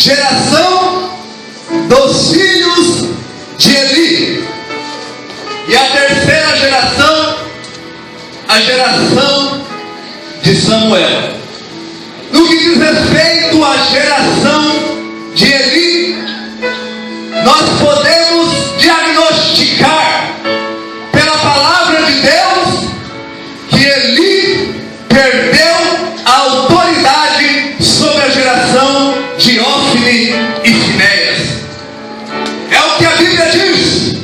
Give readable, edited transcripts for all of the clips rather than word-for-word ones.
geração dos filhos de Eli. E a terceira geração, a geração de Samuel. No que diz respeito à geração de Eli, nós podemos diagnosticar pela palavra de Deus que Eli perdeu a autoridade sobre a geração de Ofni e Finéias. É o que a Bíblia diz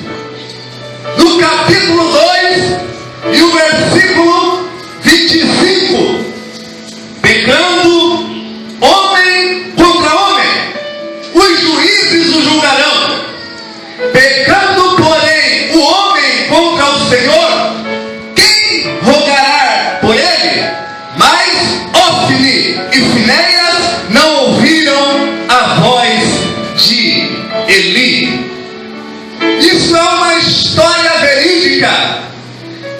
no capítulo 2 e o versículo 25: pecando homem contra homem, os juízes o julgarão. Pecando, porém, o homem contra o Senhor, quem rogará por ele? Mas Ofni e Finéias não ouviram a voz de Eli. Isso é uma história verídica.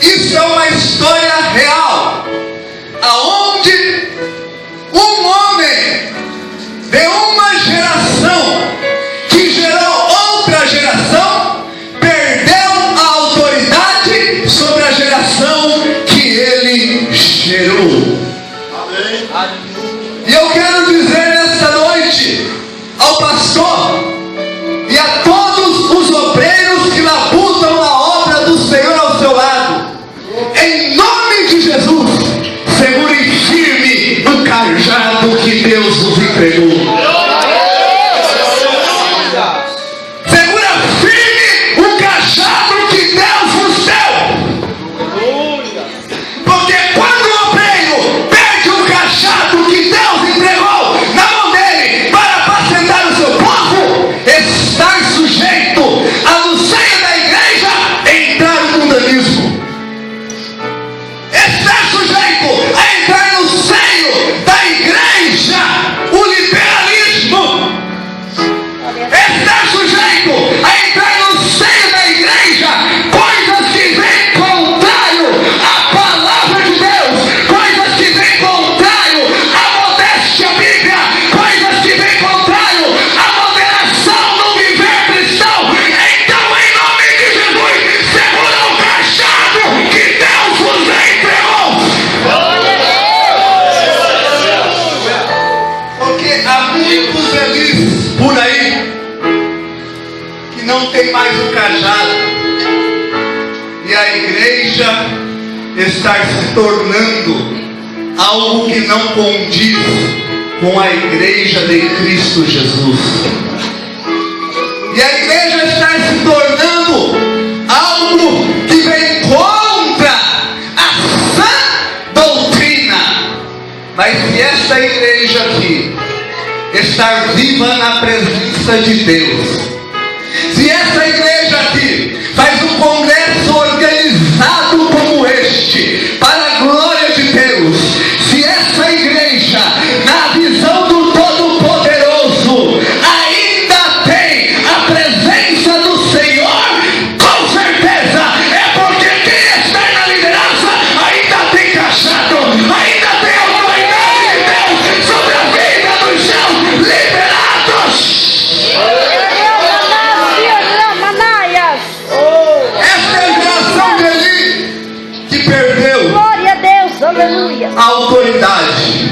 Isso é uma história real, aonde um homem de uma geração que gerou outra geração perdeu a autoridade sobre a geração que ele gerou. Amém. E eu quero dizer nesta noite ao pastor e a todos os obreiros que labutam na obra do Senhor ao seu lado, em nome de Jesus, segurem firme o cajado que Deus vos entregou. Segura firme o cajado que Deus vos deu. Porque quando o obreiro perde o cajado que Deus entregou na mão dele para apacentar o seu povo, está sujeito a, no seio da igreja, entrar no mundanismo. Está sujeito a entrar no seio da igreja o liberalismo. Está sujeito a entrar no seio da igreja coisas que vêm contrário à palavra de Deus, coisas que vêm contrário à modéstia bíblica, coisas que vêm contrário à moderação no viver cristão. Então, em nome de Jesus, segura o cajado que Deus vos entregou. Porque há muitos Elis por aí que não tem mais o cajado, e a igreja está se tornando algo que não condiz com a igreja de Cristo Jesus. E a igreja está se tornando algo que vem contra a sã doutrina. Mas se esta igreja aqui estar viva na presença de Deus, se essa igreja aqui faz um congresso organizado como este, para a glória de Deus, se essa igreja, na visão do Todo-Poderoso, ainda tem a presença do Senhor, com certeza é porque quem está na liderança ainda tem cajado, ainda tem autoridade de Deus sobre a vida dos seus liberados. Esta é a geração de Eli que perdeu Glória a Deus, aleluia. a autoridade.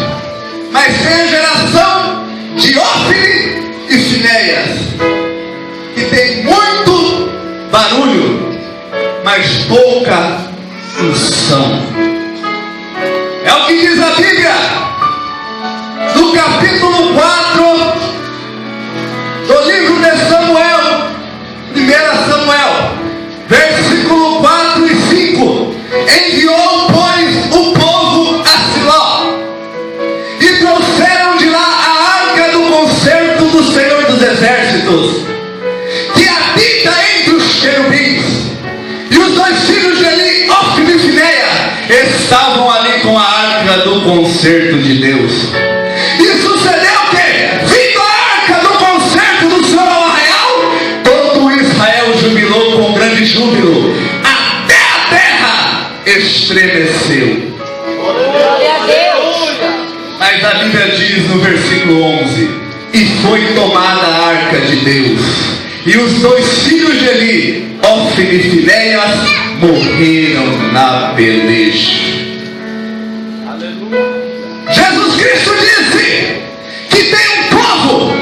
Mas tem a geração de Ofni e Finéias, que tem muito barulho, mas pouca unção. É o que diz a Bíblia no capítulo 4 do livro de Samuel, 1 Samuel, versículo 4 e 5. Enviou, pois, o povo a Siló, e trouxeram de lá a arca do concerto do Senhor dos Exércitos, que habita entre os querubins. E os dois filhos de Eli, Ofni e Finéias, estavam ali com a arca do concerto de Deus. E sucedeu que, vindo a arca do concerto do Senhor ao arraial, todo Israel jubilou com grande júbilo, até a terra estremeceu. Glória a Deus. Mas a Bíblia diz no versículo 11: e foi tomada a arca de Deus. E os 2 filhos de Eli, Ofni e Finéias, morreram na peleja. Jesus Cristo disse que tem um povo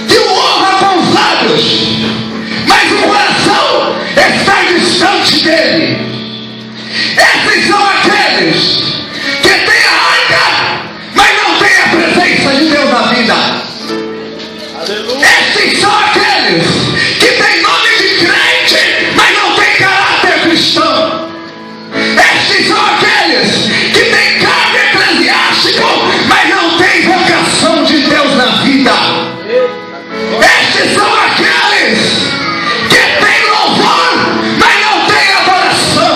que o honra com os lábios, mas o coração está distante dele. Esses são aqueles que têm a arca, mas não têm a presença de Deus na vida. Esses são aqueles que têm nome de crente, mas não têm caráter cristão. Estes são aqueles que têm cargo eclesiástico, mas não têm vocação de Deus na vida. Estes são aqueles que têm louvor, mas não têm adoração.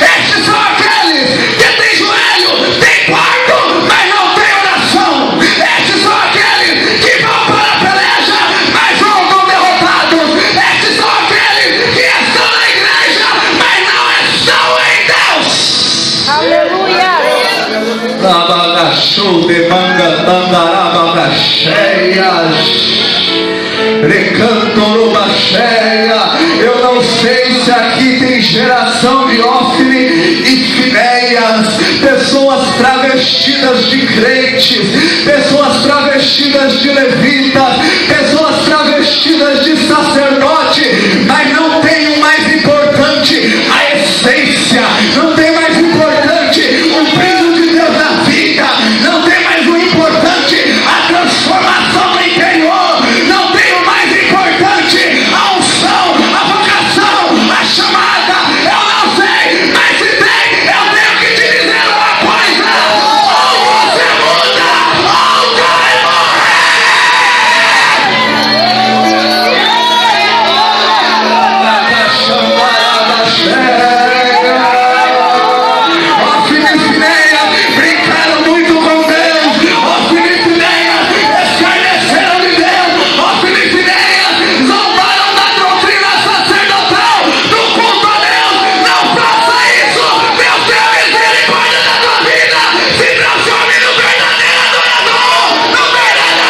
Estes são aqueles que têm joelho, têm quarto, mas não têm oração. Estes são aqueles que vão para a peleja, mas voltam derrotados. Estes são aqueles que estão na igreja, mas não estão em Deus. Aleluia. Show de manga tandaraba cheias, recantoroba cheia. Eu não sei se aqui tem geração de Ofni e Finéias, pessoas travestidas de crentes, pessoas travestidas de levitas, pessoas travestidas de sacerdote, mas não tem o mais importante, a essência. Não tem mais importante o brilho de Deus na vida. Não tem mais o importante a transformação no interior. Não tem o mais importante a unção, a vocação, a chamada. Eu não sei, mas se tem, eu tenho que te dizer uma coisa: ou você muda, ou vai brincaram muito com Deus. Ofni e Finéias escarneceram de Deus. Ofni e Finéias zombaram da doutrina sacerdotal, do culto a Deus. Não faça isso. Deus tem misericórdia da tua vida. Se transforme no verdadeiro adorador, no verdadeiro.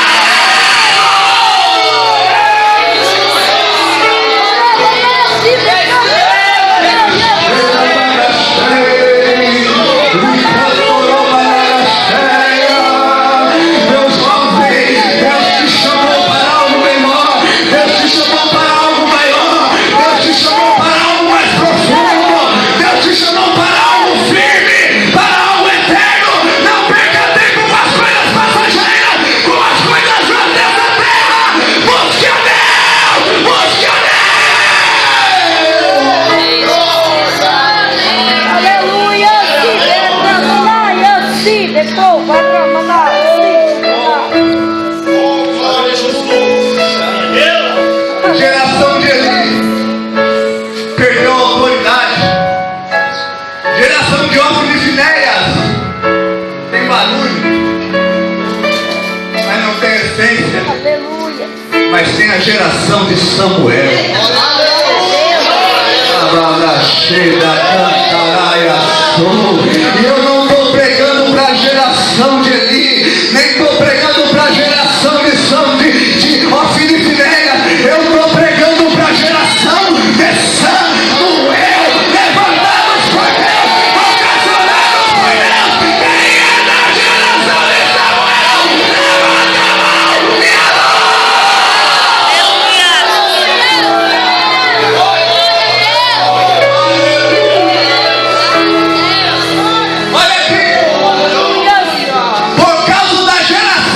Meu jovem, Deus te chamou para algo menor, Deus te chamou para algo maior, Deus te chamou para algo mais profundo, Deus te chamou para algo firme, para algo eterno. Não perca tempo com as coisas passageiras, com as coisas dessa terra. Busque a Deus, busque a Deus. Aleluia. Se depois vai para mandar. Geração de Eli perdeu a autoridade. Geração de Ofni e Finéias tem barulho, mas não tem essência. Aleluia. Mas tem a geração de Samuel. E eu não estou pregando para a geração de Eli, nem estou pregando para a geração de Ofni e Finéias. Eu estou pregando para a geração de Samuel, levantados por Deus, vocacionados por Deus. Quem é da geração de Samuel, levanta a mão e adora. Olha aqui, por causa da geração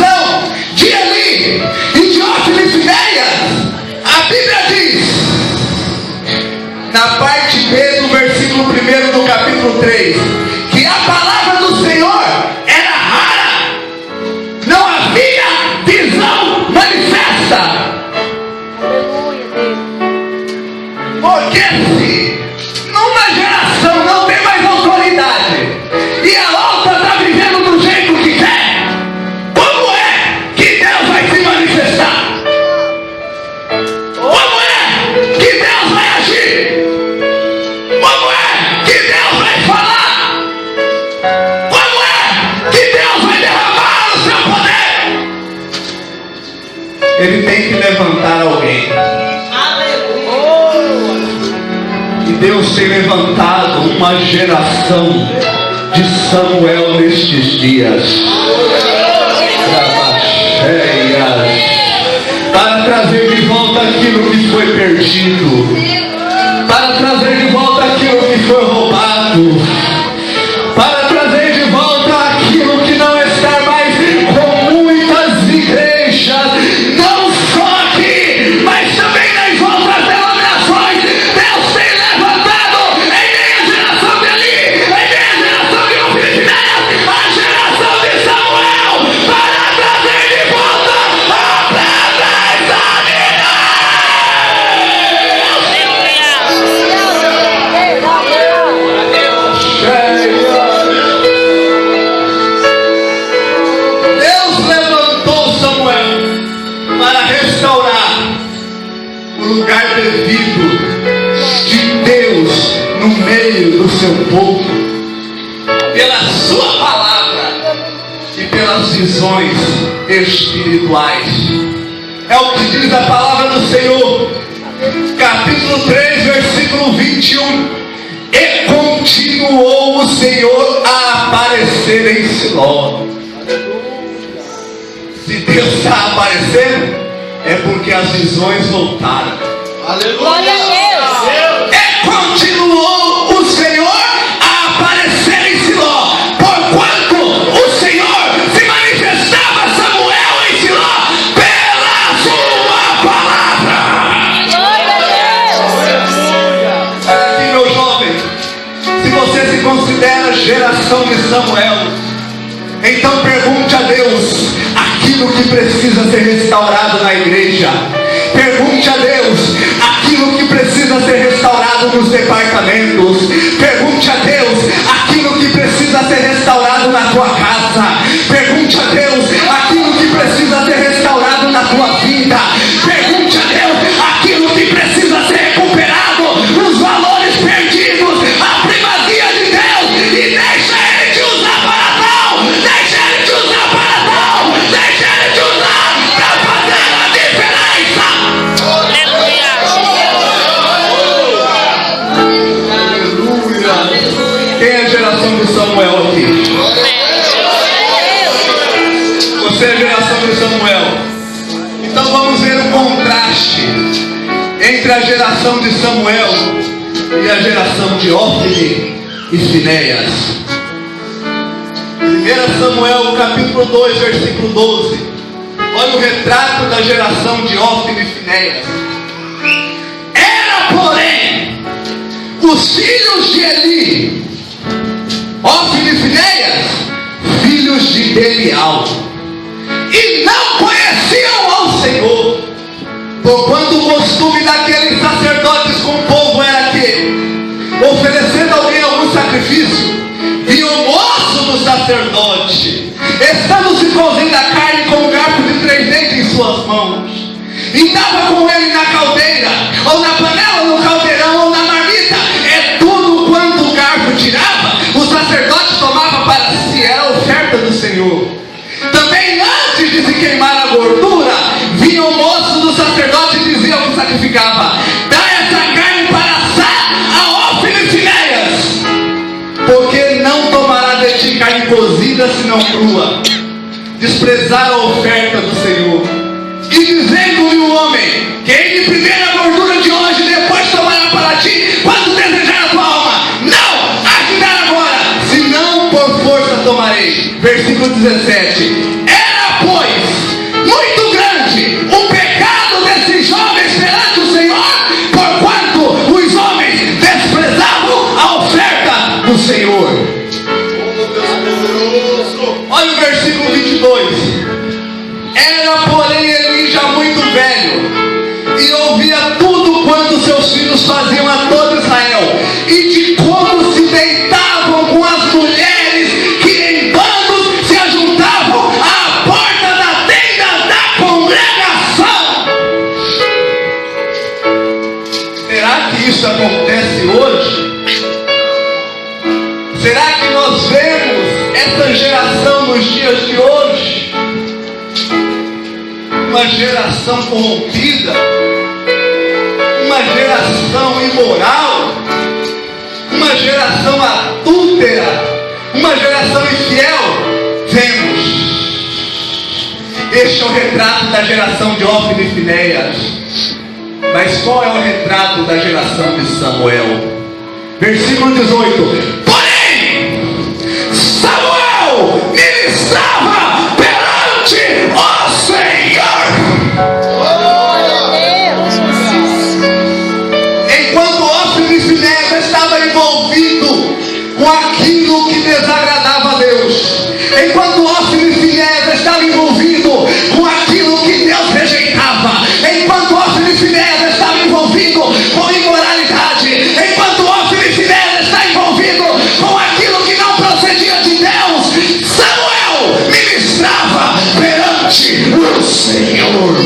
Ele tem que levantar alguém. E Deus tem levantado uma geração de Samuel nestes dias, para trazer de volta aquilo que foi perdido, para trazer de volta aquilo que foi roubado, para trazer de volta aquilo que não está mais com muitas igrejas, não só aqui, mas também nas outras denominações. Deus tem levantado em minha geração de Eli, em minha geração de Oficinéias, a geração de Samuel, para trazer de volta a presença de Deus levantou Samuel para restaurar o lugar devido de Deus no meio do seu povo, pela sua palavra e pelas visões espirituais. É o que diz a palavra do Senhor, capítulo 3, versículo 21. E continuou o Senhor a aparecer em Siló. Se Deus está aparecendo, é porque as visões voltaram. Glória a Deus. E continuou o Senhor a aparecer em Siló, porquanto o Senhor se manifestava a Samuel em Siló pela sua palavra. Glória a Deus. Aqui, meu jovem, se você se considera geração de Samuel, então pergunte a Deus aquilo que precisa ser restaurado na igreja. Pergunte a Deus aquilo que precisa ser restaurado nos departamentos. Pergunte a Deus aquilo que precisa ser restaurado na tua casa. Pergunte a Deus aquilo que precisa ser restaurado na tua vida. Pergunte a Deus aquilo que precisa ser recuperado, os valores perdidos, a primazia de Deus, e deixa Ele te usar para tal, deixa Ele te usar para tal, deixa Ele te usar para fazer a diferença. Aleluia. Quem é a geração de Samuel aqui? Você é a geração de Samuel. Então vamos ver o contraste entre a geração de Samuel e a geração de Ofni e Finéias. 1 Samuel capítulo 2, versículo 12. Olha o retrato da geração de Ofni e Finéias. Era, porém, os filhos de Eli, Ofni e Finéias, filhos de Belial, e não conheciam ao Senhor, porquanto o costume daqueles sacerdotes com o povo era que, oferecendo alguém algum sacrifício, vinha o moço do sacerdote, estando se cozendo a carne com um garfo de 3 dentes em suas mãos, e dava com ele na caldeira, ou na panela, ou no caldeirão, ou na marmita, é tudo quanto o garfo tirava, o sacerdote tomava para si, era a oferta do Senhor. Também antes de se queimar a gordura, vinha o moço do sacerdote e dizia ao que sacrificava: dá essa carne para assar a Ofni e Finéias, porque não tomará de ti carne cozida senão crua. Desprezar a oferta do Senhor. E dizendo-lhe o homem: queime primeiro a gordura de hoje, depois tomará para ti quando desejar a tua alma. Não, há que dar agora, senão por força tomarei. Versículo 17. Era, pois, muito grande o pecado desses jovens perante o Senhor, porquanto os homens desprezavam a oferta do Senhor. Olha o versículo 22. Era, porém, Eli já muito velho, e ouvia tudo quanto seus filhos faziam a todo Israel, e de como se deitavam com as mulheres que em bandos se ajuntavam à porta da tenda da congregação. Será que isso acontece hoje? Será que nós vemos essa geração nos dias de hoje? uma geração corrompida, uma geração imoral, uma geração adúltera, uma geração infiel. Vemos. Este é o retrato da geração de Ófine e Finéias. Mas qual é o retrato da geração de Samuel? Versículo 18. Porém, Samuel ministrava perante o Senhor. Enquanto Ófine e Finéias estava envolvido com aquilo que desagradava a Deus, enquanto Ófine e Finéias estava envolvido com aquilo que Deus rejeitava, enquanto Ófine e Finéias estava envolvido com imoralidade, enquanto Ófine e Finéias está envolvido com aquilo que não procedia de Deus, Samuel ministrava perante o Senhor.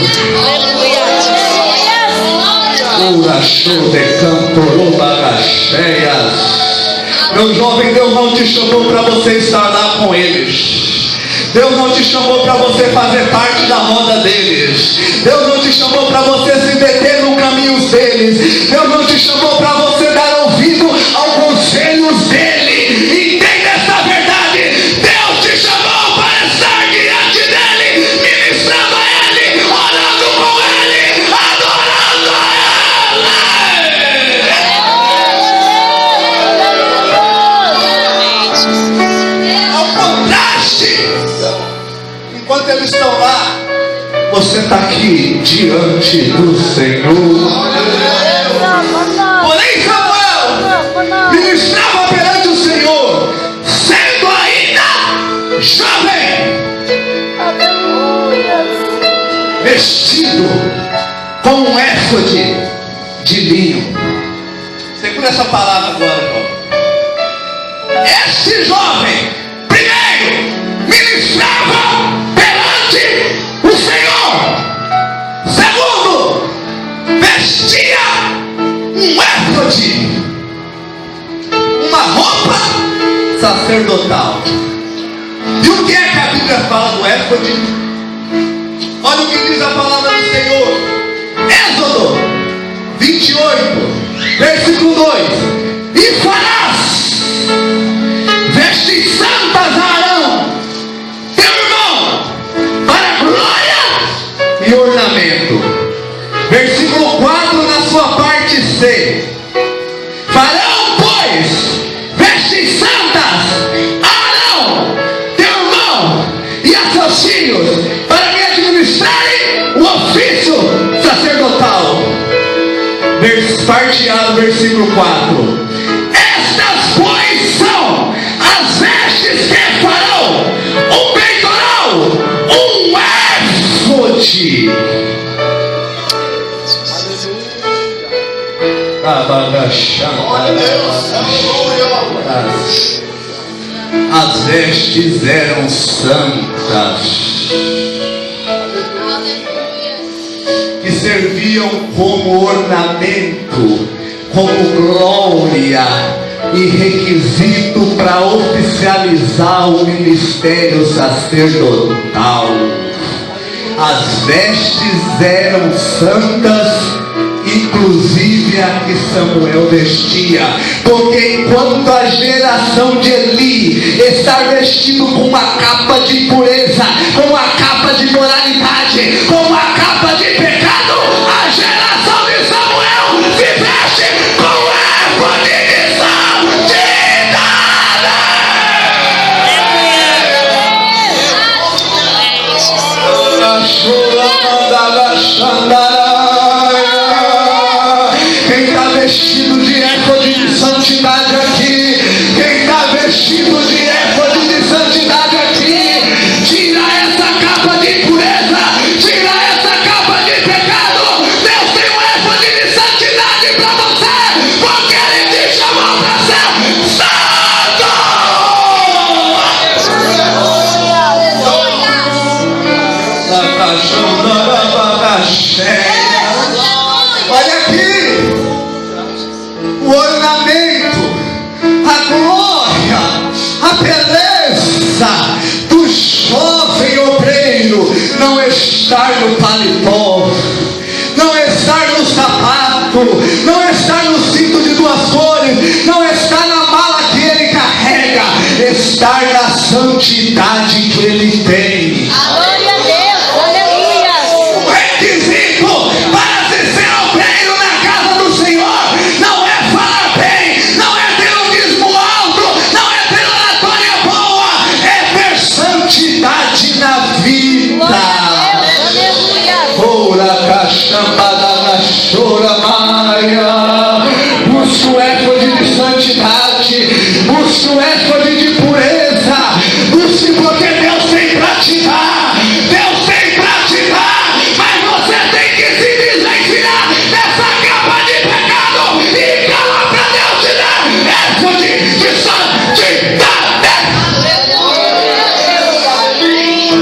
Meu jovem, Deus não te chamou para você estar lá com eles. Deus não te chamou para você fazer parte da roda deles. Deus não te chamou para você se deter no caminho deles. Deus não te chamou para você dar ouvido aos conselhos dele. Entenda essa verdade. Deus te chamou para estar diante dele, ministrando a ele, orando com ele, adorando a ele. Ao contraste, enquanto eles estão lá, você está aqui diante do Senhor. Porém, Samuel ministrava perante o Senhor, sendo ainda jovem, vestido com um éfode de linho. Segura essa palavra agora, jovem. Este jovem, primeiro, ministrava perante o Senhor. Segundo, vestia um éfode, uma roupa sacerdotal. E o que é que a Bíblia fala do éfode? Olha o que diz a palavra do Senhor. Êxodo 28, versículo 2. E farás vestes santas a Arão, teu irmão, para glória e ornamento. Versículo 4, na sua parte C. Farão, pois, vestes santas a Arão, teu irmão, e a seus filhos, para me administrarem o ofício sacerdotal. Parte A do versículo 4. Estas, pois, são as vestes que farão um peitoral, um éfode. As vestes eram santas, que serviam como ornamento, como glória e requisito para oficializar o ministério sacerdotal. As vestes eram santas, inclusive a que Samuel vestia, porque enquanto a geração de Eli está vestido com uma capa de pureza, com uma capa de moralidade, com uma capa de pecado, a geração de Samuel se veste com o éfode de santidade. Quem está vestido de éfode de santidade aqui? Quem está vestido de éfode de santidade aqui? Tira essa capa de impureza, tira essa capa de pecado. Deus tem um éfode de santidade para você, porque Ele te chamou para ser santo. Olha aqui, o ornamento, a glória, a beleza do jovem obreiro não estar no paletó, não estar no sapato, não estar no cinto de 2 cores, não estar na mala que ele carrega, estar na santidade que ele tem. Glória a Deus, aleluia. O requisito para se ser obreiro na casa do Senhor não é falar bem, não é ter um dízimo alto, não é ter oratória boa, é ter santidade na vida. Glória a Deus, aleluia. Ora cachambarana chora maia. Busca o éfode de santidade, busca o éfode de pureza, busque porque Deus tem pra te dar, Deus tem pra te dar, mas você tem que se desvencilhar dessa capa de pecado e clamar pra Deus te dar éfode de santidade.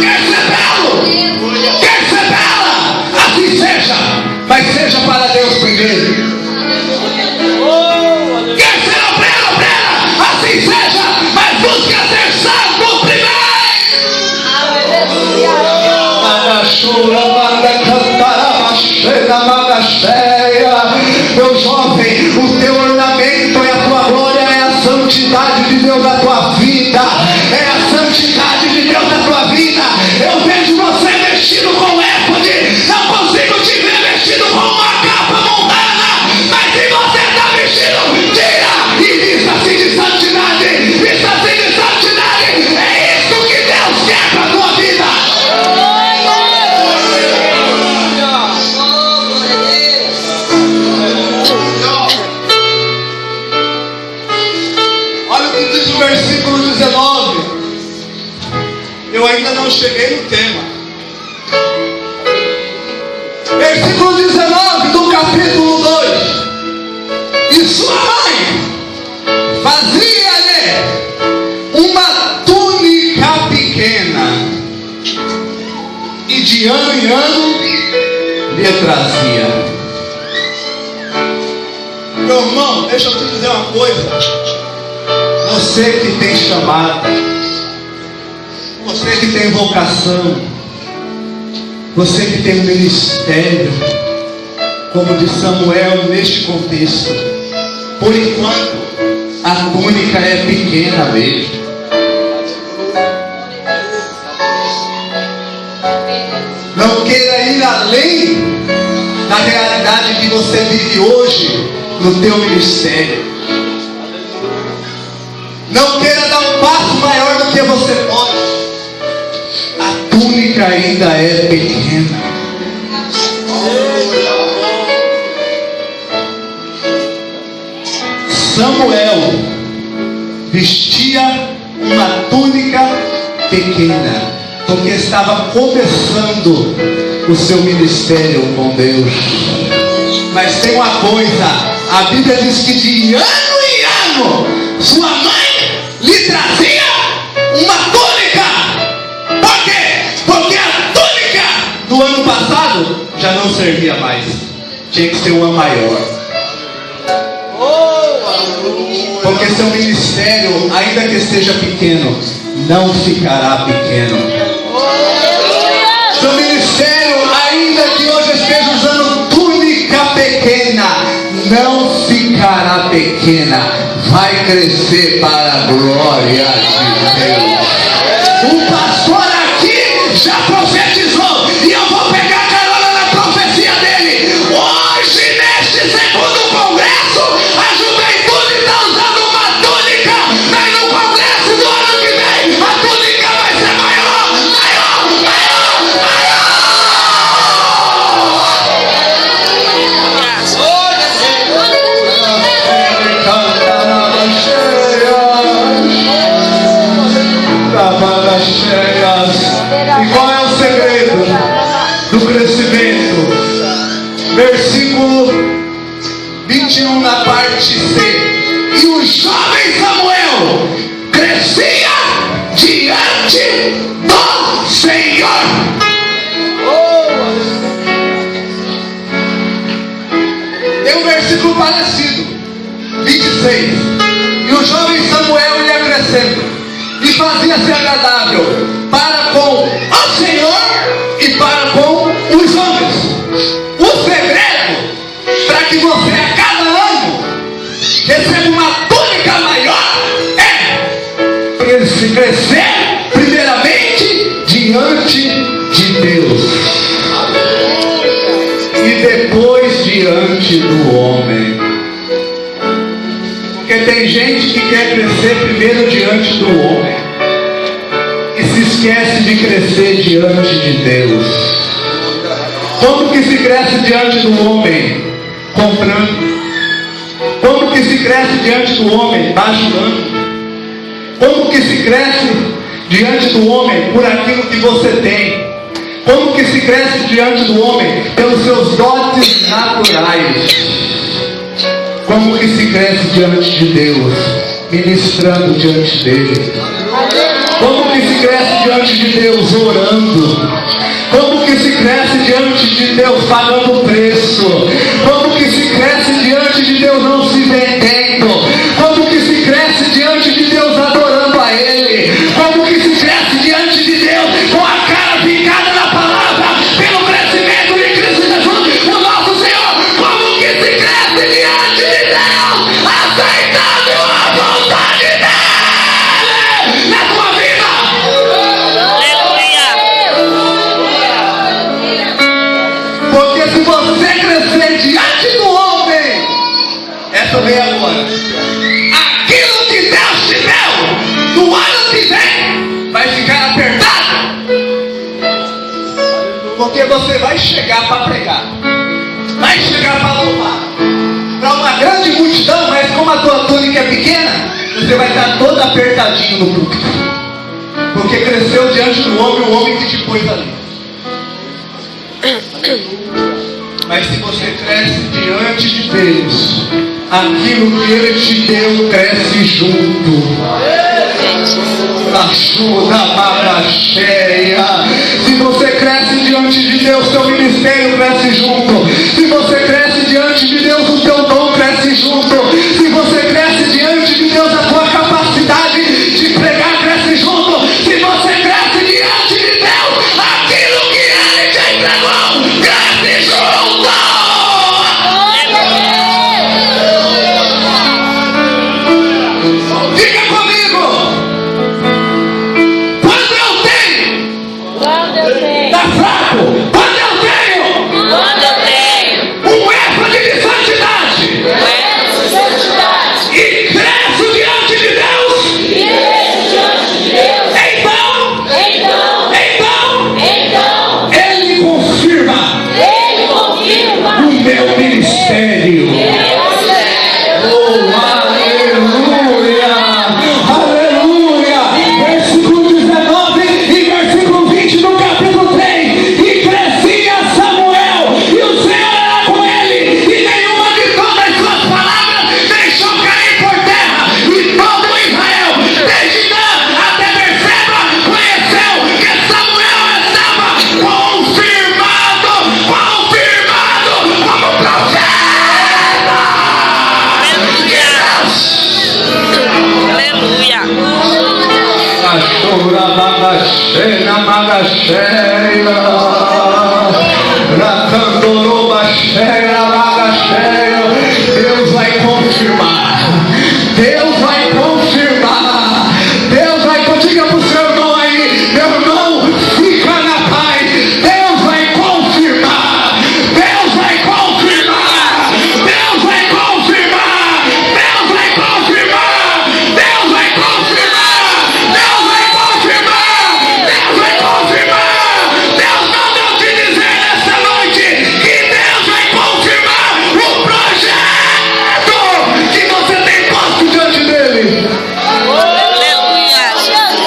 Quer ser belo? Quer ser bela? Assim seja, mas seja para Deus primeiro. Quer ser obreira? Assim seja, mas busque ser santo primeiro. Manachura, manda cantar a machena, manacheia. Meu jovem, o teu ornamento é a tua glória, é a santidade de Deus na tua vida, é a santidade de Deus na tua vida. Eu vejo você vestido com éfode, não consigo te ver vestido com uma capa mundana, mas se você está vestido, tira e vista-se de santidade, vista-se de santidade. É isso que Deus quer para a tua vida. Olha o que diz o versículo 19. Eu ainda não cheguei no tema. Versículo 19 do capítulo 2. E sua mãe fazia-lhe uma túnica pequena, e de ano em ano lhe trazia. Meu irmão, deixa eu te dizer uma coisa. Você que tem chamado, você que tem vocação, você que tem um ministério, como de Samuel neste contexto, por enquanto a túnica é pequena mesmo. Não queira ir além da realidade que você vive hoje no teu ministério. Não queira dar um passo maior do que você pode. A túnica ainda é pequena. Samuel vestia uma túnica pequena, porque estava começando o seu ministério com Deus. Mas tem uma coisa, a Bíblia diz que de ano em ano sua mãe lhe trazia uma túnica. Por quê? Porque a túnica do ano passado já não servia mais, tinha que ser uma maior. Porque seu ministério, ainda que esteja pequeno, não ficará pequeno. Seu ministério, ainda que hoje esteja usando túnica pequena, não ficará pequena, vai crescer para a glória de Deus. O pastor aqui já profetizou, e eu vou pegar carona na profecia dele. Hoje, neste segundo congresso, a juventude está usando uma túnica, mas no congresso do ano que vem, a túnica vai ser maior, maior, maior, maior. E qual é o segredo do crescimento? Versículo 21 na parte C. E o jovem Samuel crescia diante do Senhor. Tem um versículo parecido, 26. E o jovem Samuel ia crescendo e fazia-se agradável para com o Senhor e diante do homem. Porque tem gente que quer crescer primeiro diante do homem e se esquece de crescer diante de Deus. Como que se cresce diante do homem? Comprando. Como que se cresce diante do homem? Bajulando. Como que se cresce diante do homem? Por aquilo que você tem. Como que se cresce diante do homem? Pelos seus dotes naturais. Como que se cresce diante de Deus? Ministrando diante dele. Como que se cresce diante de Deus? Orando. Como que se cresce diante de Deus? Pagando preço. Como que se cresce diante de Deus? Não se vendendo. Como que se cresce diante de Deus? Adorando a Ele. Como que se cresce diante de Deus? Com a cara fincada na palavra, pelo crescimento de Cristo Jesus, o nosso Senhor. Como que se cresce diante de Deus? Aceitando a vontade dEle na tua vida. Porque se você crescer diante do homem, essa vem agora. Aquilo que Deus te deu no ano que vem vai ficar apertado. Porque você vai chegar para pregar, vai chegar para louvar, para uma grande multidão, mas como a tua túnica é pequena, você vai estar todo apertadinho no púlpito. Porque cresceu diante do homem, o homem que te pôs ali. Mas se você cresce diante de Deus, aquilo que Ele te deu cresce junto. Ajuda a barra cheia. Se você cresce diante de Deus, seu ministério cresce junto. Se você cresce diante de Deus, o teu dom cresce junto. Se você cresce diante de Deus, a tua capacidade de pregar cresce junto. Se você cresce diante de Deus, aquilo que Ele te entregou cresce junto. Diga comigo. Quando eu tenho, tá fraco. Quando eu tenho um éfode de santidade e cresço diante de Deus, então Ele confirma o meu ministério. Oh, aleluia, aleluia. Versículo 19 e versículo 20 do capítulo 3. E crescia Samuel, e o Senhor era com ele, e nenhuma de todas as suas palavras deixou cair por terra. E todo Israel, desde Dan até Berseba, conheceu que Samuel estava confirmado como profeta. Achora bagachena, magacheira, ratandoro bacheira, magacheira. Deus vai confirmar. Deus vai confirmar. Deus vai confirmar. Diga pro seu irmão aí, meu irmão, fica na paz. Deus vai confirmar. Deus vai confirmar. Deus vai confirmar. Deus vai confirmar. Deus vai confirmar. Deus vai confirmar. Deus vai confirmar. Deus mandou te dizer nessa noite que Deus vai confirmar o projeto que você tem posto diante dele.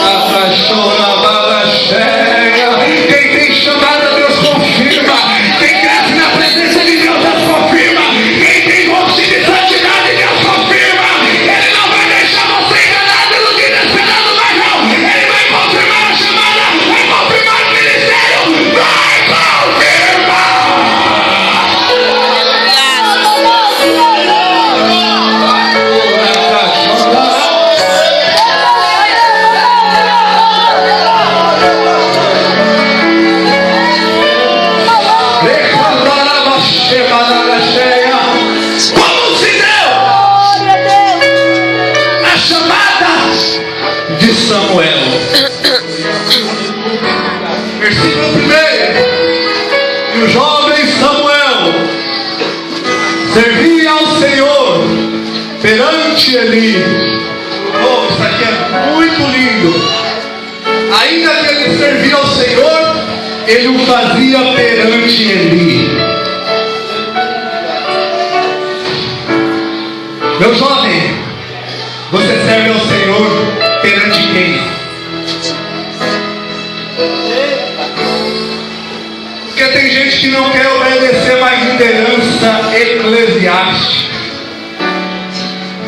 A pastora bala cheia. Quem tem chamado a Deus confirma. Quem cresce na presença de Deus, Deus confirma. Quem tem gosto de santidade, Deus confirma. Ele não vai deixar você enganado, iludido, esperando mais não. Ele vai confirmar a chamada, vai confirmar o ministério, vai confirmar. Como se deu a chamada de Samuel? Versículo 1. E o jovem Samuel feliz. Oh, isso aqui é muito lindo. Ainda que ele servia ao Senhor, ele o fazia perante Eli. Meu jovem, você serve ao Senhor perante quem? Porque tem gente que não quer obedecer mais liderança eclesiástica,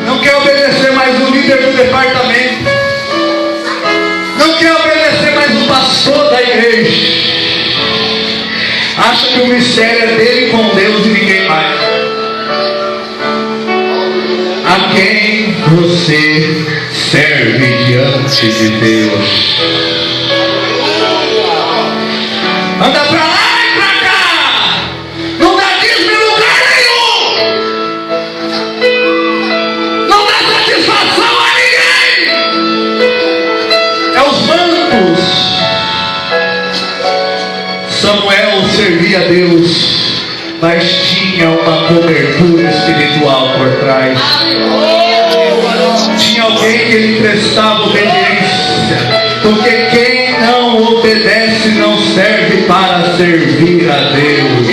não quer obedecer mais o líder do departamento, não quer obedecer mais o pastor da igreja, acha que o mistério é dele com Deus e ninguém mais. A quem você serve diante de Deus? Anda pra lá e pra cá, não dá dízimo em lugar nenhum, não dá satisfação a ninguém, é os bancos. Samuel servia a Deus, mas tinha uma cobertura espiritual por trás. Tinha alguém que lhe prestava obediência, porque quem não obedece não serve para servir a Deus.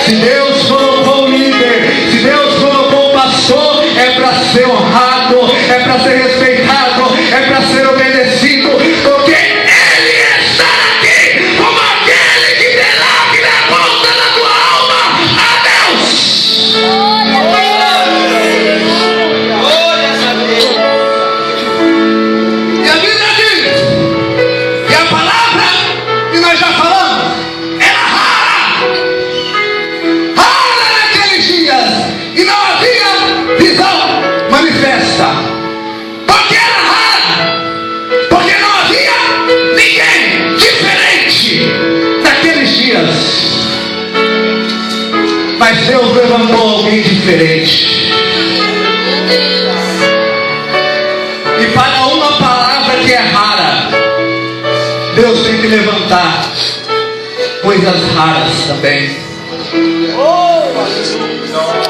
Se Deus colocou o líder, se Deus colocou o pastor, é para ser honrado, é para ser respeitado, é para ser obedecido, porque ele está aqui como aquele que derrame na ponta da tua alma a Deus. E a Bíblia diz que a palavra que nós já falamos era rara naqueles dias, e não havia visão manifesta. Porque era rara, porque não havia ninguém diferente naqueles dias. Mas Deus levantou alguém diferente. E para uma palavra que é rara, Deus tem que levantar coisas raras também.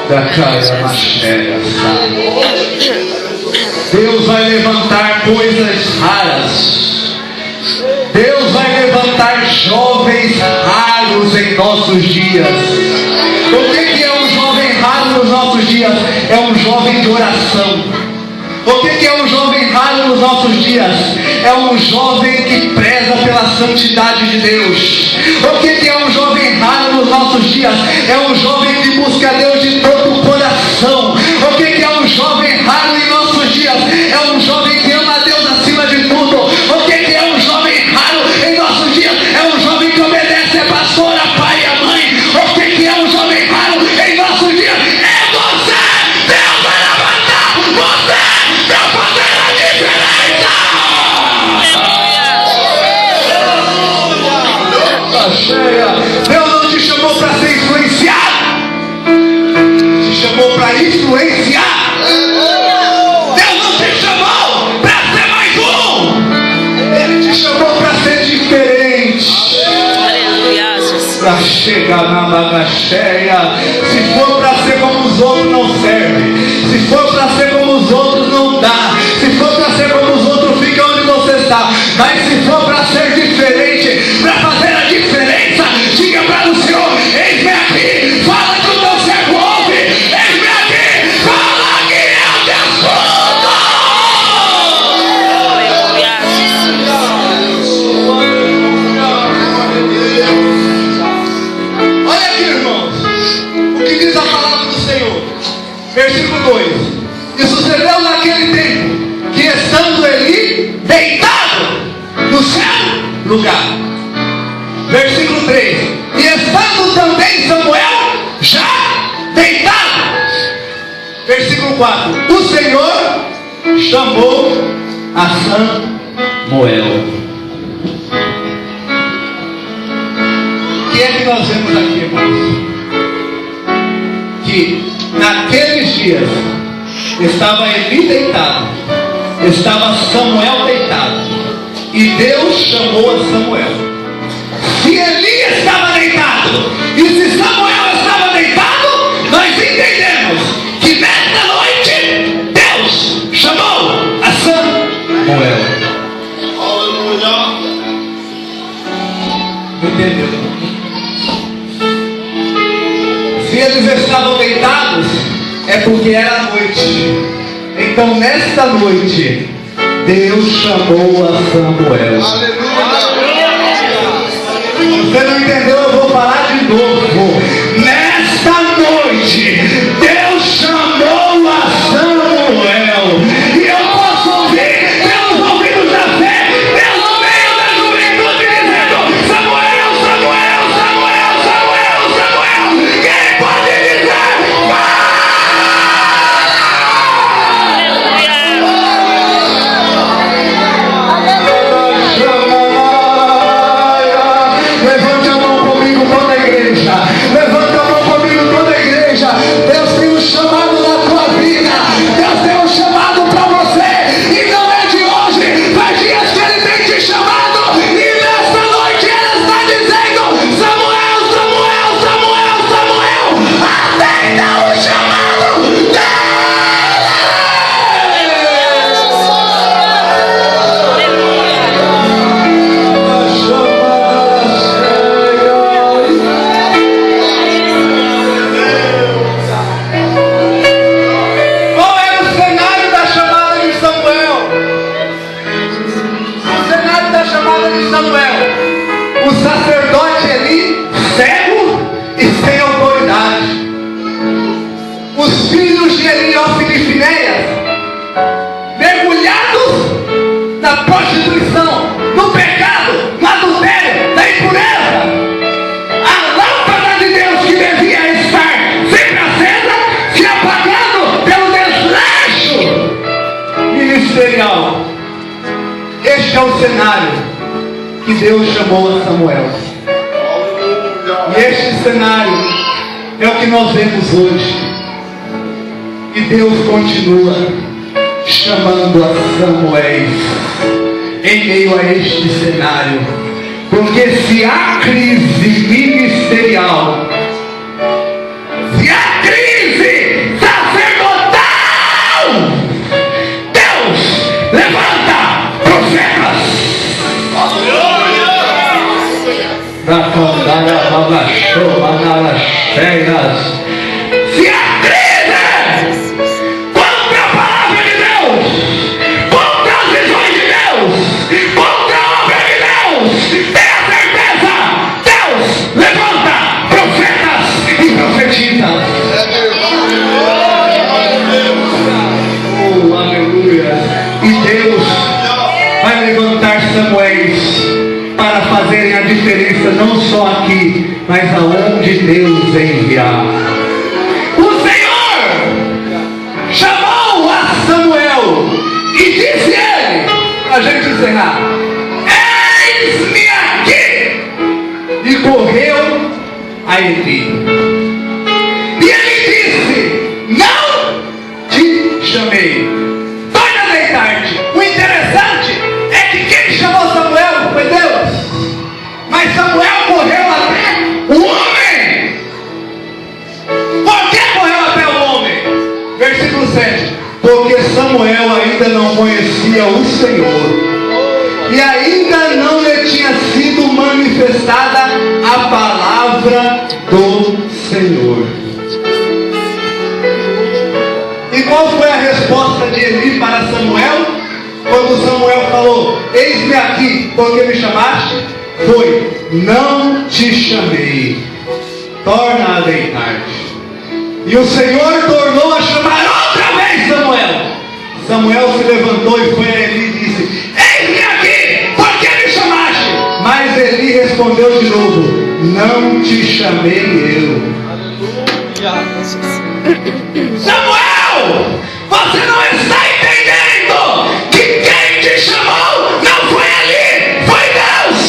Da casa macheira. Deus vai levantar coisas raras. Deus vai levantar jovens raros em nossos dias. O que é um jovem raro nos nossos dias? É um jovem de oração. O que é um jovem raro nos nossos dias? É um jovem que preza pela santidade de Deus. O que é um jovem raro nos nossos dias? É um jovem que busca Deus de todo o coração. O que é um jovem raro em nossos dias? É um jovem que ama a Deus acima de tudo. O que é um jovem raro em nossos dias? É um jovem que obedece a pastor, a pai e a mãe. O que é um jovem raro em nossos dias? É você! Deus vai levantar você para fazer a diferença! Cheia. Deus não te chamou para ser influenciado, te chamou para influenciar. Deus não te chamou para ser mais um, Ele te chamou para ser diferente, para chegar na bagaceia. Se for para ser como os outros, não serve. Se for para ser como os outros, não dá. Se for para ser como os outros, fica onde você está. Mas se for para ser diferente, para fazer a diferença, diga para o Senhor: eis-me aqui, fala que o teu servo ouve. Eis-me aqui, fala que eu te escuto. Olha aqui, irmãos, o que diz a palavra do Senhor, versículo 2: e sucedeu naquele tempo que, estando Eli deitado no seu lugar. Versículo 3: e estando também Samuel já deitado. Versículo 4: o Senhor chamou a Samuel. O que é que nós vemos aqui, irmãos? Que naqueles dias estava Eli deitado, estava Samuel deitado, e Deus chamou a Samuel. Se Eli estava deitado e se Samuel estava deitado, nós entendemos que nesta noite Deus eles estavam deitados, é porque era noite. Então nesta noite, Deus chamou a Samuel. Você não entendeu? Eu vou falar de novo. Nesta noite, Deus chamou a Samuel. E eu posso ouvir pelos ouvidos da fé, pelo meio da juventude, dizendo: Samuel, Samuel, Samuel, Samuel, Samuel. Quem pode dizer? Levante a mão comigo, toda a igreja. Levante a mão comigo, toda a igreja. Deus tem um chamado na tua vida. Deus tem um chamado para você. E não é de hoje. Faz dias que Ele tem te chamado. E nesta noite Ele está dizendo: Samuel, Samuel, Samuel, Samuel. Atenda o chamado dele. Qual era o cenário da chamada de Samuel? O cenário da chamada de Samuel: o sacerdote Eli, cego e sem autoridade. Os filhos de Eli, Ofni e Finéias, mergulhados na prostituição, no pecado, no adultério, na impureza. A lâmpada de Deus que devia estar sempre acesa, se apagando pelo desleixo ministerial. Este é o cenário que Deus chamou a Samuel. E este cenário é o que nós vemos hoje. E Deus continua chamando a Samuel em meio a este cenário. Porque se há crise ministerial, se há crise sacerdotal, Deus levanta profetas. Se há crise contra a palavra de Deus, contra as visões de Deus, contra a obra de Deus, tenha certeza, Deus levanta profetas e profetisas. Oh, aleluia. E Deus vai levantar Samuéis para fazerem a diferença não só aqui, mas aonde Deus enviar. O Senhor chamou a Samuel e disse ele, para a gente encerrar: eis-me aqui. E correu a Eli. E ele disse: não te chamei, torna a deitar-te. O interessante é que quem chamou Samuel foi Deus. Mas Samuel correu até o homem. Por que correu até o homem? Versículo 7. Porque Samuel ainda não conhecia o Senhor, e ainda não lhe tinha sido manifestada a palavra do Senhor. E qual foi a resposta de Eli para Samuel? Quando Samuel falou: eis-me aqui, porque me chamaste? Foi: não te chamei, torna a deitar-te. E o Senhor tornou a chamar outra vez Samuel. Samuel se levantou e foi a Eli e disse: eis-me aqui, porque me chamaste? Mas Eli respondeu de novo: não te chamei eu. Samuel, você não está entendendo que quem te chamou não foi Eli, foi Deus.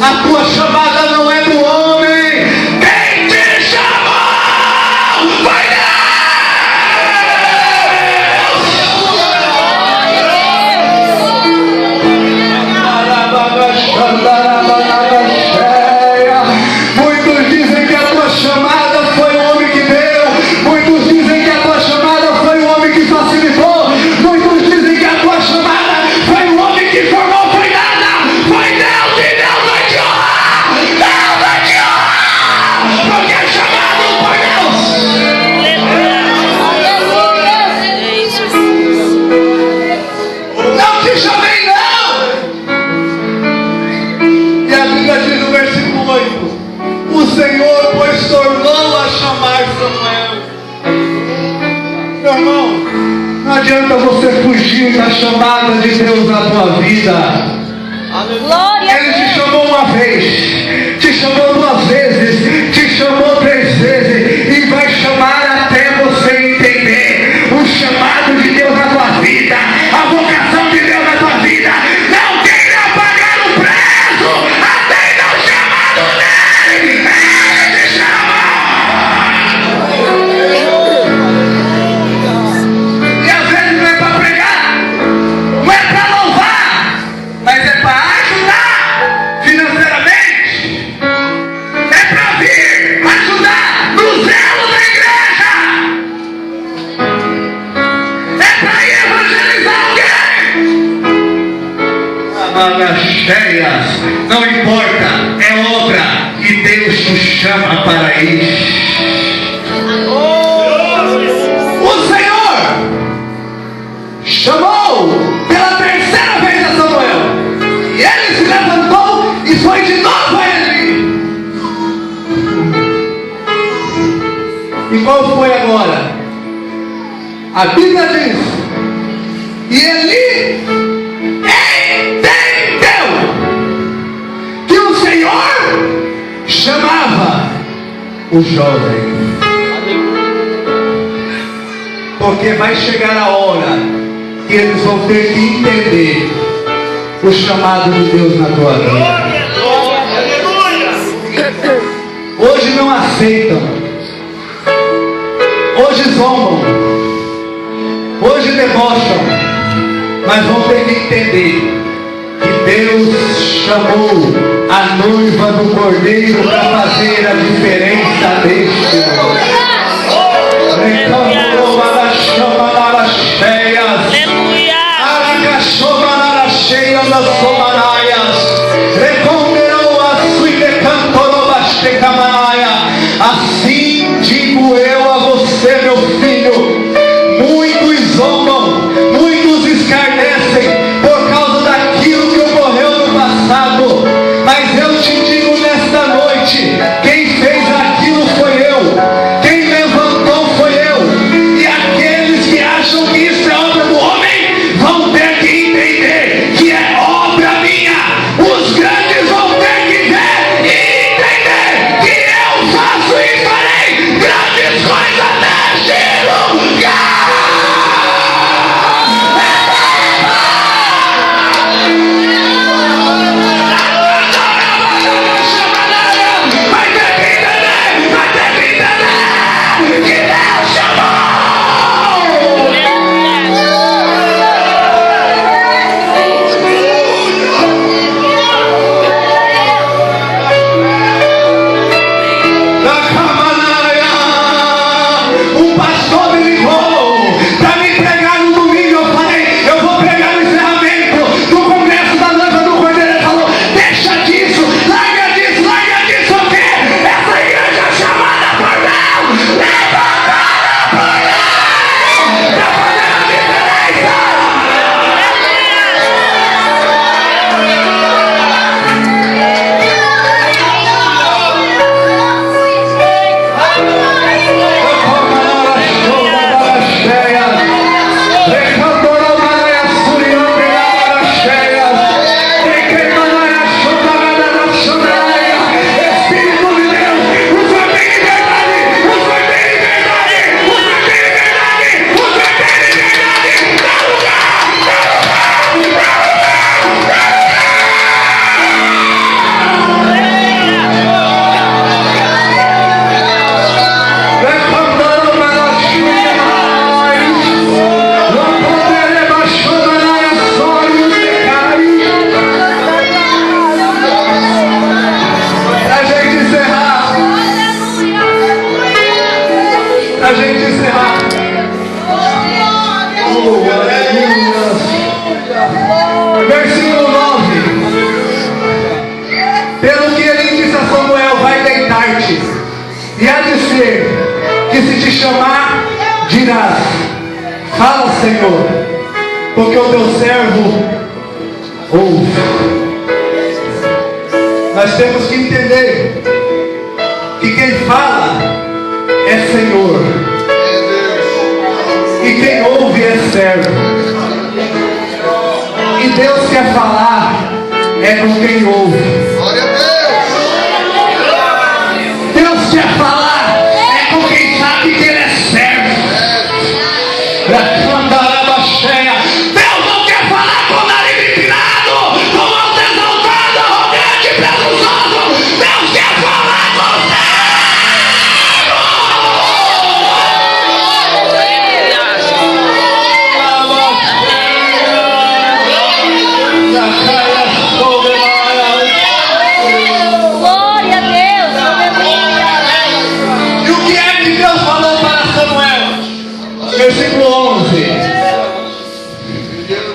A tua chamada não é do homem. Quem te chamou foi Muitos dizem que a tua chamada foi o homem que deu. Muitos dizem que a tua chamada foi o homem que facilitou. Muitos dizem que a tua chamada foi o homem que formou. Foi nada. Foi Deus, e Deus vai te honrar. Senhor, pois tornou a chamar Samuel. Meu irmão, não adianta você fugir da chamada de Deus na tua vida. Glória a Ele te Deus. chamou uma vez, te chamou 2 vezes, te chamou 3 vezes e vai chamar até você entender o chamado de Deus na tua vida, a vocação de Deus na tua vida. Não queira pagar o preço até dar o chamado dele. Ele te chama. E às vezes não é para pregar, não é para louvar, mas é para ajudar financeiramente, é para vir ajudar no zelo da igreja, é para ir evangelizar alguém. Amadas cheias, não importa, é obra que Deus te chama para ir. O Senhor chamou pela 3ª vez a Samuel, e ele se levantou e foi de novo a Eli. E qual foi agora? A Bíblia diz: e Eli entendeu que o Senhor chamava o jovem. Porque vai chegar a hora que eles vão ter que entender o chamado de Deus na tua vida. Hoje não aceitam, hoje zombam, hoje debocham, mas vão ter que entender que Deus chamou a noiva do Cordeiro para fazer a diferença deste mundo. Assim digo eu a você, meu filho, muitos zombam, muitos escarnecem por causa daquilo que ocorreu no passado, mas eu te digo nesta noite, quem fez aquilo foi eu, quem levantou foi eu, e aqueles que acham que isso é obra do homem vão ter que entender que é obra minha. Os grandes vão ter que ver e entender que eu faço e farei grandes coisas neste lugar. Vai ter que entender, vai ter que entender que Deus chamou. Da Camanaia, um pastor me ligou para me pregar no domingo. Eu falei, eu vou pregar no encerramento do congresso da noiva do Cordeiro. Ele falou, deixa disso, larga disso, o quê? Essa igreja é chamada por Deus, levantada por Deus, para fazer a diferença. Espírito de Deus, o Senhor tem liberdade, o Senhor tem liberdade, o Senhor tem liberdade, o Senhor tem liberdade. Dá lugar, pra gente encerrar. Oh, aleluia. Versículo 9. Pelo que ele disse a Samuel, vai deitar-te, e há de ser que se te chamar, dirás, fala, Senhor, porque o teu servo ouve. Nós temos que entender que quem fala é Senhor, e quem ouve é servo. E Deus quer falar é com quem ouve. Glória a Deus. Deus quer falar é com quem sabe que Ele é servo. Deus não quer falar com o nariz empinado, com o alto exaltado, arrogante, presunçoso. Deus quer falar com o servo. Glória a Deus, aleluia. E o que é que Deus falou para Samuel? Versículo 11.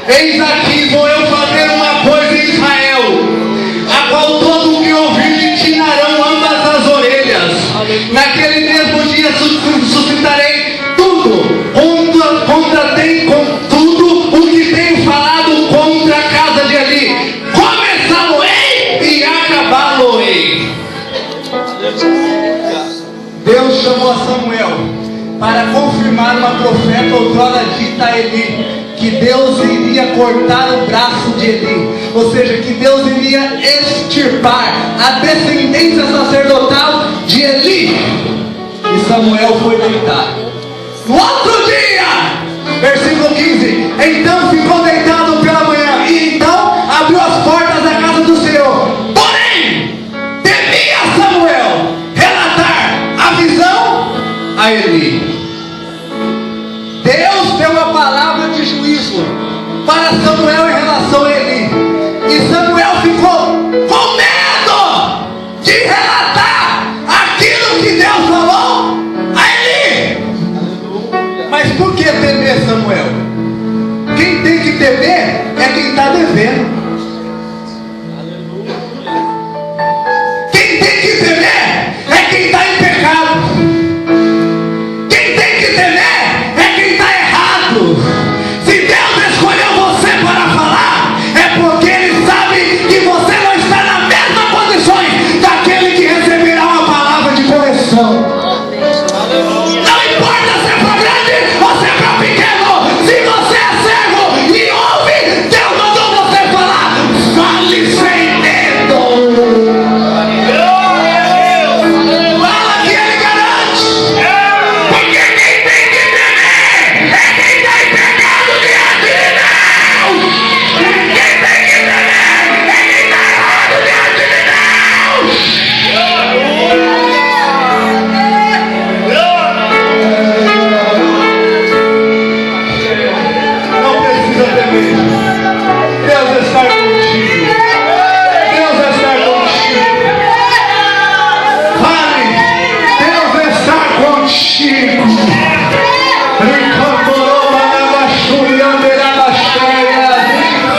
Eis aqui vou eu fazer uma coisa em Israel, a qual todo o que ouvir inclinarão ambas as orelhas. Naquele mesmo dia suscitarei tudo com tudo o que tenho falado contra a casa de Eli. Começá-lo-ei e acabá-lo-ei. Deus chamou a Samuel para confirmar uma profeta outrora dita a Eli, que Deus iria cortar o braço de Eli, ou seja, que Deus iria extirpar a descendência sacerdotal de Eli. E Samuel foi deitar. No outro dia, versículo 15, então ficou deitado pela manhã, e então abriu as portas da casa do Senhor. Porém, temia Samuel relatar a visão a Eli. Deus deu uma palavra de juízo para Samuel em relação a Eli, e Samuel ficou com medo de relatar aquilo que Deus falou a Eli. Mas por que temer, Samuel? Quem tem que temer é quem está devendo. Quem tem que temer é quem está em pecado. Quem tem que temer é quem está errado. Se Deus escolheu você para falar, é porque Ele sabe que você não está nas mesmas condições daquele que receberá uma palavra de correção. Não importa se é para grande ou se é para pequeno, se você é servo e ouve, Deus mandou você falar. Fale sem medo. Fala que Ele garante. Porque quem tem que temer é quem está em pecado diante de Deus. Quem tem que temer é quem está errado diante de Deus. Não precisa temer. Deus está contigo. Deus está contigo. Fale. Deus está contigo.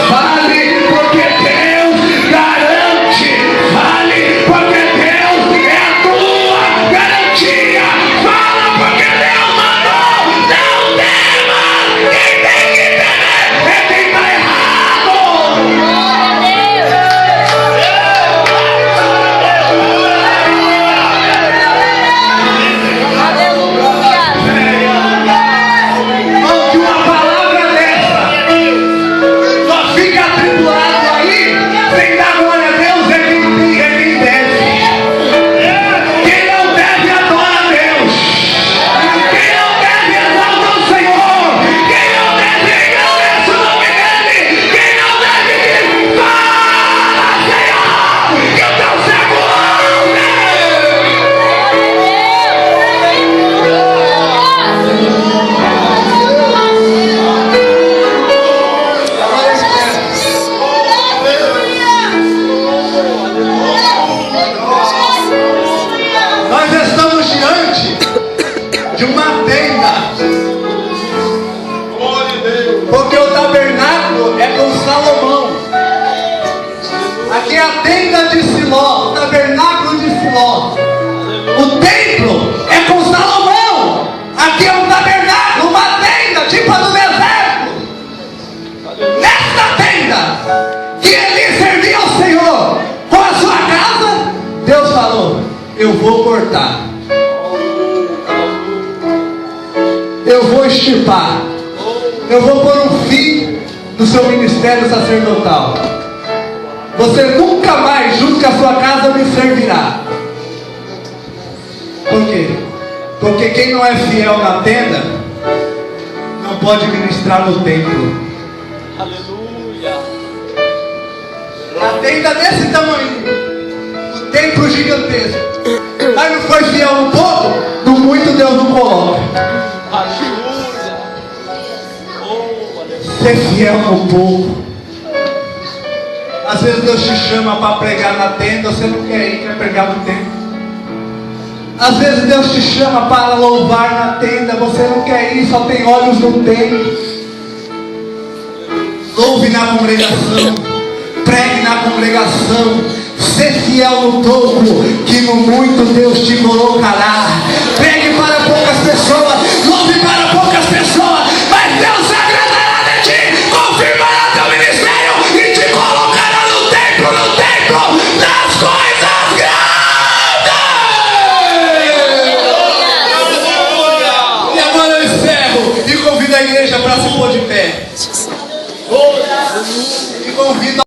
Fale porque Deus garante. Fale porque Deus é a tua garantia. Fala porque Deus mandou. Não tema. Quem tem que temer é quem está errado. Irmão, que uma palavra dessa só fica atribulado aí sem dar glória a Deus é quem deve. Quem não deve adora a Deus. Quem não deve exalta o Senhor. Quem não deve engrandecer o nome dele. Quem não deve dizer, fala, Senhor, que o teu servo ouve. Nós estamos diante de uma tenda, porque o tabernáculo é com Salomão. Aqui é a tenda de Siló, o tabernáculo de Siló. O templo é com Salomão. Aqui é um tabernáculo, uma tenda, tipo a do deserto. Nesta tenda que Eli servia ao Senhor com a sua casa, Deus falou: eu vou cortar. Eu vou extirpar. Eu vou pôr um fim no seu ministério sacerdotal. Você nunca mais, junto com a sua casa, me servirá. Por quê? Porque quem não é fiel na tenda não pode ministrar no templo. Aleluia. A tenda desse tamanho, o templo gigantesco, mas não foi fiel no pouco, no muito Deus não coloca. Aleluia. Oh, aleluia. Ser fiel no pouco. Às vezes Deus te chama para pregar na tenda, você não quer ir, quer pregar no templo. Às vezes Deus te chama para louvar na tenda, você não quer ir, só tem olhos no templo. Louve na congregação, pregue na congregação, ser fiel no pouco, que no muito Deus te colocará. Pregue para poucas pessoas, louve para poucas pessoas, mas Deus se agradará de ti, confirmará teu ministério e te colocará no templo das coisas grandes. E agora eu encerro e convido a igreja para se pôr de pé. E convido